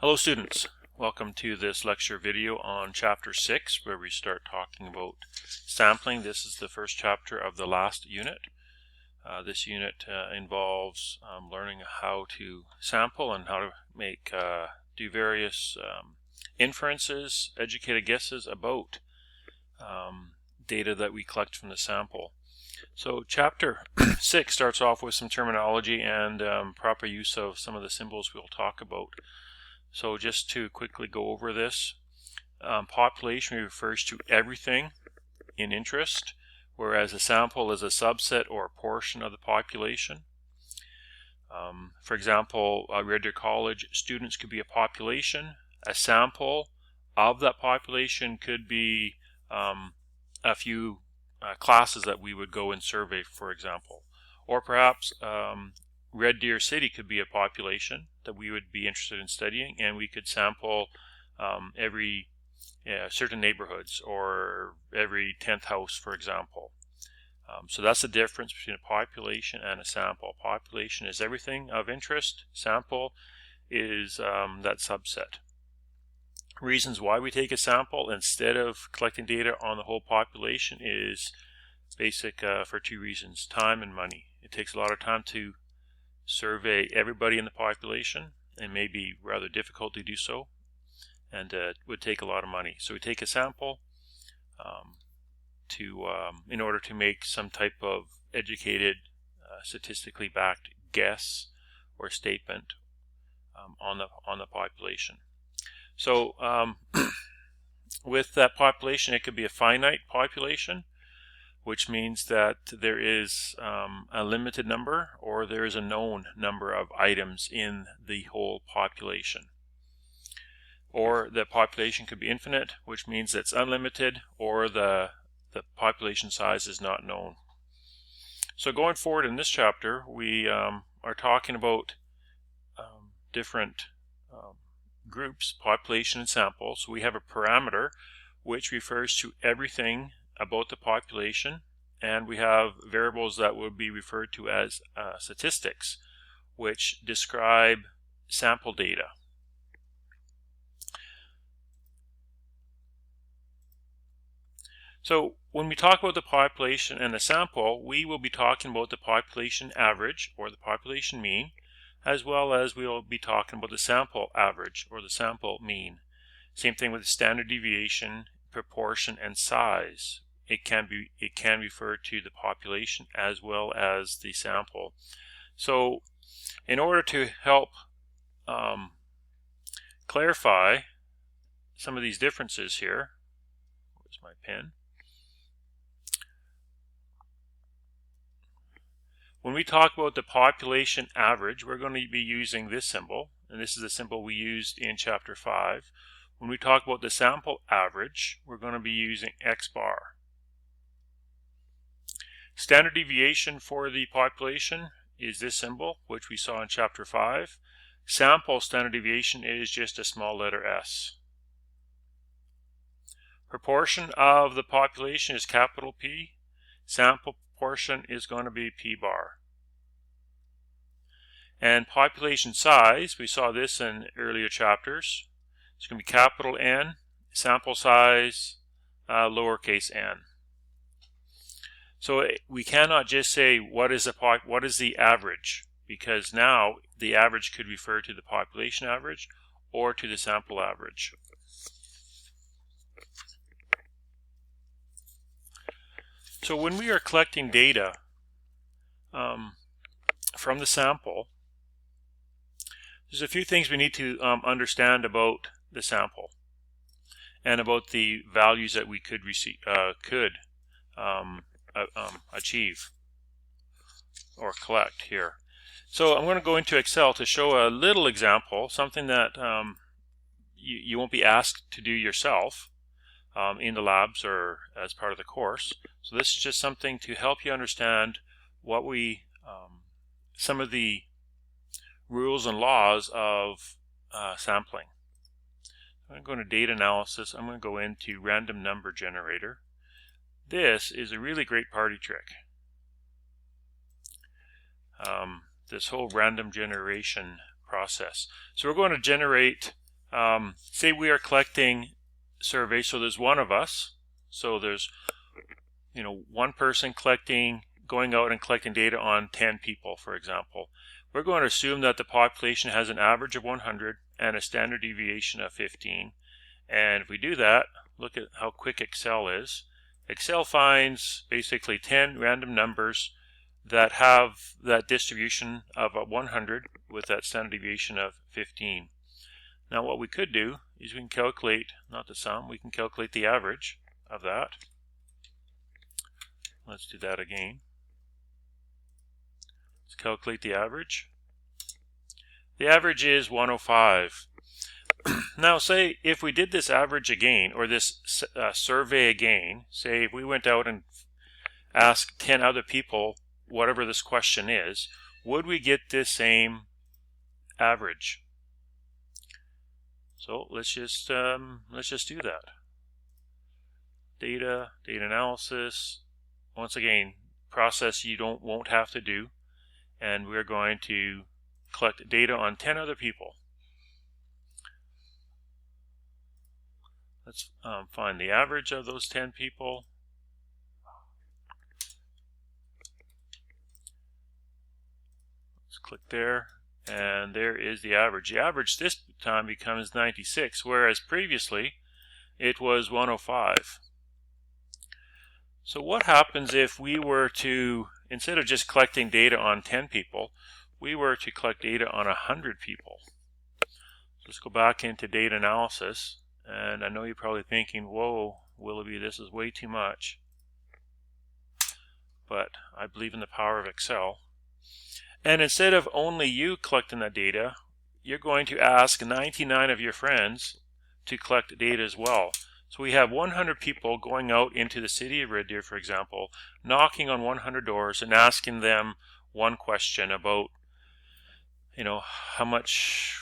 Hello students, welcome to this lecture video on chapter 6 where we start talking about sampling. This is the first chapter of the last unit. This unit involves learning how to sample and how to do various inferences, educated guesses about data that we collect from the sample. So chapter 6 starts off with some terminology and proper use of some of the symbols we'll talk about. So just to quickly go over this, population refers to everything in interest, whereas a sample is a subset or a portion of the population. For example, Red Deer College students could be a population. A sample of that population could be a few classes that we would go and survey, for example. Or perhaps Red Deer City could be a population that we would be interested in studying, and we could sample every certain neighborhoods or every 10th house, for example. So that's the difference between a population and a sample. Population is everything of interest. Sample is that subset. Reasons why we take a sample instead of collecting data on the whole population is basic for two reasons: time and money. It takes a lot of time to survey everybody in the population, and may be rather difficult to do so, and would take a lot of money. So we take a sample in order to make some type of educated, statistically backed guess or statement on the population. So with that population, it could be a finite population, which means that there is a limited number or there is a known number of items in the whole population. Or the population could be infinite, which means it's unlimited, or the population size is not known. So going forward in this chapter, we are talking about different groups, population and sample. So we have a parameter which refers to everything about the population, and we have variables that would be referred to as statistics, which describe sample data. So when we talk about the population and the sample, we will be talking about the population average or the population mean, as well as we will be talking about the sample average or the sample mean. Same thing with the standard deviation, proportion, and size. It can refer to the population as well as the sample. So in order to help clarify some of these differences here, where's my pen? When we talk about the population average, we're going to be using this symbol, and this is the symbol we used in chapter 5. When we talk about the sample average, we're going to be using X bar. Standard deviation for the population is this symbol, which we saw in chapter 5. Sample standard deviation is just a small letter S. Proportion of the population is capital P. Sample proportion is going to be P bar. And population size, we saw this in earlier chapters. It's going to be capital N, sample size, lowercase n. So we cannot just say what is the average, because now the average could refer to the population average or to the sample average. So when we are collecting data from the sample, there's a few things we need to understand about the sample and about the values that we could achieve or collect here. So I'm going to go into Excel to show a little example, something that you won't be asked to do yourself in the labs or as part of the course. So this is just something to help you understand what some of the rules and laws of sampling. I'm going to go into data analysis. I'm going to go into random number generator. This is a really great party trick. This whole random generation process. So we're going to generate say we are collecting surveys, so there's one of us, so there's one person going out and collecting data on 10 people, for example. We're going to assume that the population has an average of 100 and a standard deviation of 15. And if we do that, look at how quick Excel is. Excel finds basically 10 random numbers that have that distribution of 100 with that standard deviation of 15. Now what we could do is we can calculate, not the sum, we can calculate the average of that. Let's do that again. Let's calculate the average. The average is 105. Now say if we did this average again, or this survey again, say if we went out and asked 10 other people whatever this question is, would we get this same average? So let's just do that. Data analysis. Once again, process you won't have to do, and we're going to collect data on 10 other people. Let's find the average of those 10 people. Let's click there, and there is the average. The average this time becomes 96, whereas previously it was 105. So what happens if we were to, instead of just collecting data on 10 people, we were to collect data on 100 people? So let's go back into data analysis. And I know you're probably thinking, whoa, Willoughby, this is way too much. But I believe in the power of Excel. And instead of only you collecting that data, you're going to ask 99 of your friends to collect data as well. So we have 100 people going out into the city of Red Deer, for example, knocking on 100 doors and asking them one question about, how much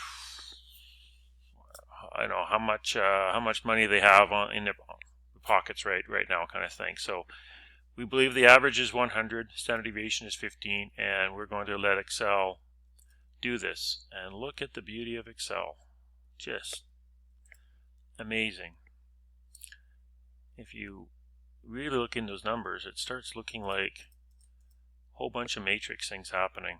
money they have in their pockets right now, kind of thing. So we believe the average is 100, standard deviation is 15, and we're going to let Excel do this. And look at the beauty of Excel. Just amazing. If you really look in those numbers, it starts looking like a whole bunch of matrix things happening.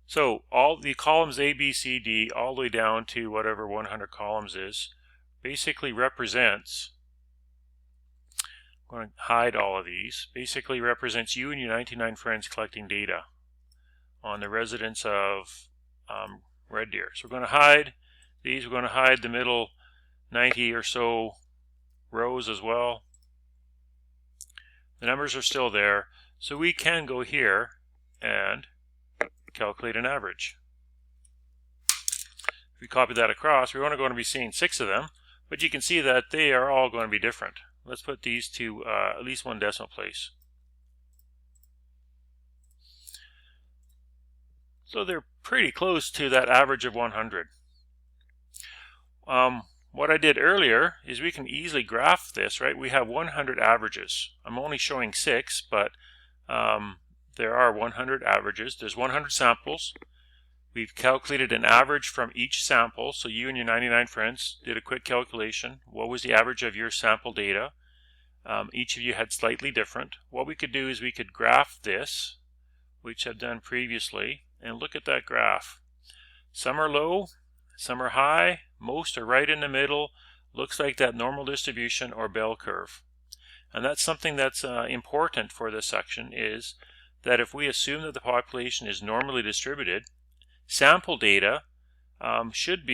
So all the columns A, B, C, D, all the way down to whatever 100 columns is, basically represents, I'm going to hide all of these, basically represents you and your 99 friends collecting data on the residents of Red Deer. So we're going to hide these, we're going to hide the middle 90 or so rows as well. The numbers are still there, so we can go here and calculate an average. If we copy that across, we're only going to be seeing 6 of them, but you can see that they are all going to be different. Let's put these to at least one decimal place. So they're pretty close to that average of 100. What I did earlier is we can easily graph this, right? We have 100 averages. I'm only showing 6, but there are 100 averages. There's 100 samples. We've calculated an average from each sample. So you and your 99 friends did a quick calculation. What was the average of your sample data? Each of you had slightly different. What we could do is we could graph this, which I've done previously, and look at that graph. Some are low, some are high, most are right in the middle. Looks like that normal distribution or bell curve. And that's something that's important for this section, is that if we assume that the population is normally distributed, sample data should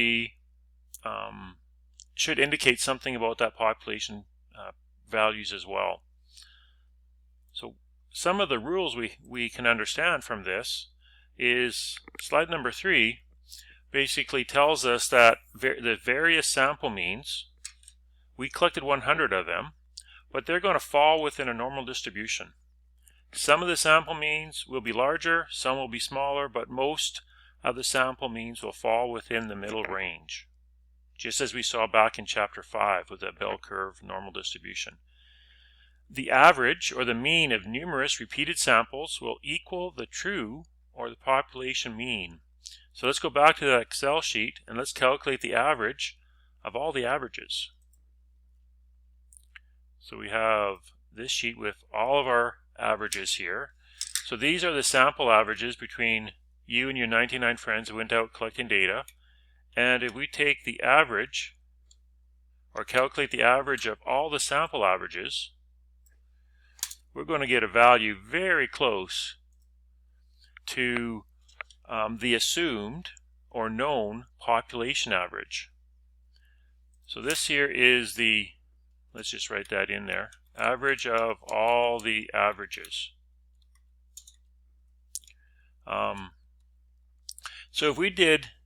indicate something about that population values as well. So some of the rules we can understand from this is slide number 3 basically tells us that the various sample means, we collected 100 of them, but they're going to fall within a normal distribution. Some of the sample means will be larger, some will be smaller, but most of the sample means will fall within the middle range, just as we saw back in chapter 5 with that bell curve normal distribution. The average, or the mean, of numerous repeated samples will equal the true, or the population mean. So let's go back to that Excel sheet and let's calculate the average of all the averages. So we have this sheet with all of our averages here. So these are the sample averages between you and your 99 friends who went out collecting data. And if we take the average, or calculate the average of all the sample averages, we're going to get a value very close to the assumed or known population average. So this here is the, let's just write that in there, average of all the averages. So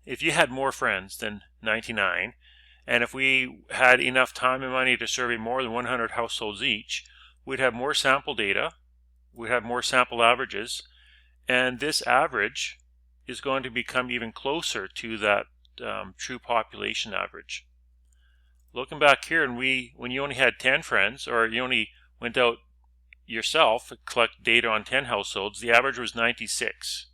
if you had more friends than 99, and if we had enough time and money to survey more than 100 households each, we'd have more sample data, we'd have more sample averages, and this average is going to become even closer to that true population average. Looking back here, and when you only had 10 friends, or you only went out yourself to collect data on 10 households, the average was 96.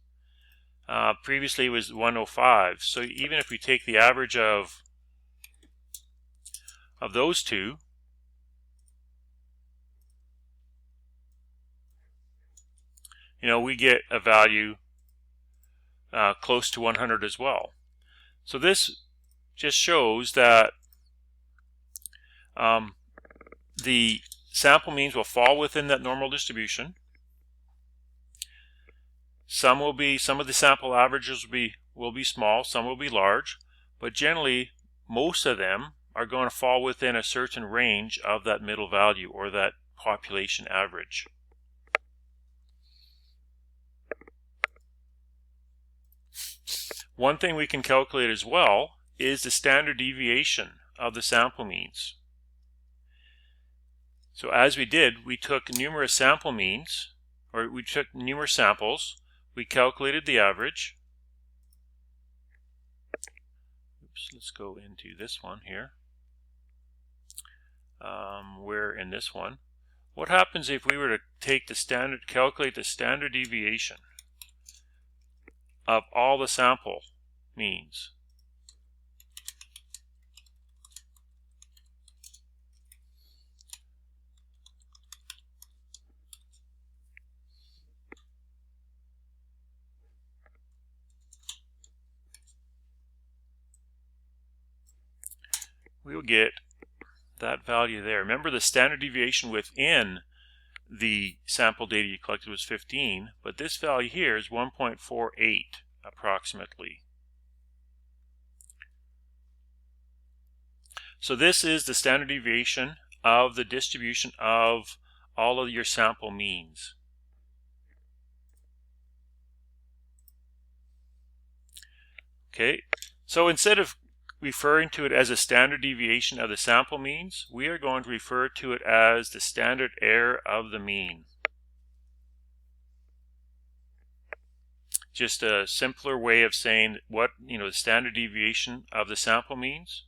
Previously it was 105. So even if we take the average of those two, we get a value close to 100 as well. So this just shows that the sample means will fall within that normal distribution. Some of the sample averages will be small, some will be large, but generally most of them are going to fall within a certain range of that middle value, or that population average. One thing we can calculate as well is the standard deviation of the sample means. So as we did, we took numerous sample means, or we took numerous samples, we calculated the average. Oops, let's go into this one here. We're in this one. What happens if we were to calculate the standard deviation of all the sample means? We will get that value there. Remember, the standard deviation within the sample data you collected was 15, but this value here is 1.48 approximately. So this is the standard deviation of the distribution of all of your sample means. Okay, so instead of referring to it as a standard deviation of the sample means, we are going to refer to it as the standard error of the mean. Just a simpler way of saying what the standard deviation of the sample means.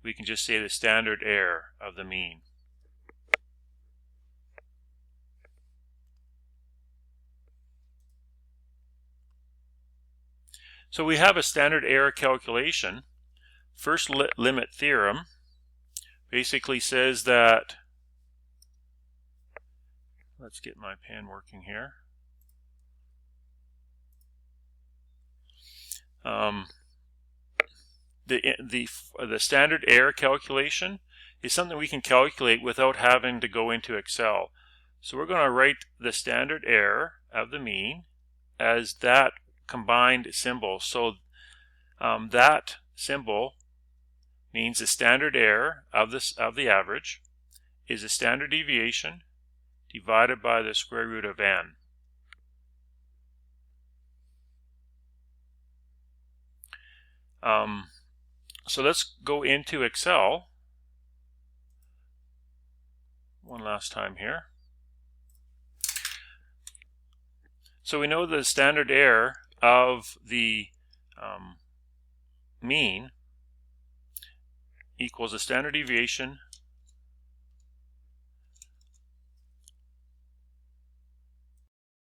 We can just say the standard error of the mean. So we have a standard error calculation. First limit theorem basically says that, let's get my pen working here. The standard error calculation is something we can calculate without having to go into Excel. So we're going to write the standard error of the mean as that combined symbol. So that symbol means the standard error of the average is the standard deviation divided by the square root of n. So let's go into Excel one last time here. So we know the standard error of the mean equals the standard deviation